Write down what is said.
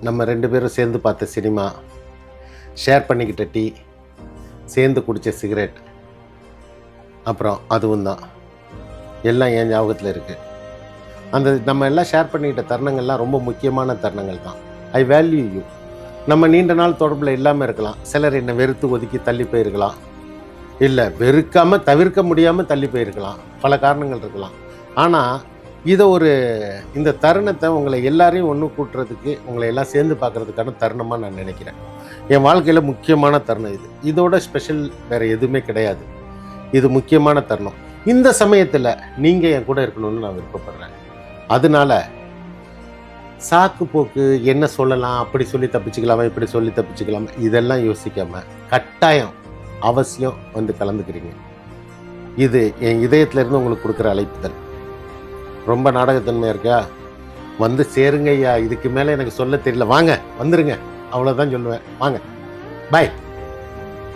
நம்ம 2 பேரும் சேர்ந்து பார்த்த சினிமா, ஷேர் பண்ணிக்கிட்ட டீ, சேர்ந்து குடித்த சிகரெட், அப்புறம் அதுவும் தான். எல்லாம் என் ஞாபகத்தில் இருக்குது. அந்த நம்ம எல்லாம் ஷேர் பண்ணிக்கிட்ட தருணங்கள்லாம் ரொம்ப முக்கியமான தருணங்கள் தான். ஐ வேல்யூ யூ. நம்ம நீண்ட நாள் தொடர்பில் இல்லாமல் இருக்கலாம். சிலர் என்னை வெறுத்து ஒதுக்கி தள்ளி போயிருக்கலாம். இல்லை, வெறுக்காமல் தவிர்க்க முடியாமல் தள்ளி போயிருக்கலாம். பல காரணங்கள் இருக்கலாம். ஆனால் இந்த தருணத்தை உங்களை எல்லாரையும் ஒன்று கூட்டுறதுக்கு, உங்களை எல்லாம் சேர்ந்து பார்க்குறதுக்கான தருணமாக நான் நினைக்கிறேன். என் வாழ்க்கையில் முக்கியமான தருணம் இது. இதோட ஸ்பெஷல் வேறு எதுவுமே கிடையாது. இது முக்கியமான தருணம். இந்த சமயத்தில் நீங்கள் என் கூட இருக்கணும்னு நான் விருப்பப்படுறேன். அதனால சாக்கு போக்கு, என்ன சொல்லலாம், அப்படி சொல்லி தப்பிச்சுக்கலாமா, இப்படி சொல்லி தப்பிச்சுக்கலாமா, இதெல்லாம் யோசிக்காமல் கட்டாயம் அவசியம் வந்து கலந்துக்கிறீங்க. இது என் இதயத்திலேருந்து உங்களுக்கு கொடுக்குற அழைப்புதல். ரொம்ப நாடகத்தன்மையாக இருக்கா? வந்து சேருங்க ஐயா. இதுக்கு மேலே எனக்கு சொல்ல தெரியல. வாங்க, வந்துருங்க. அவ்வளோதான் சொல்லுவேன். வாங்க, பாய்.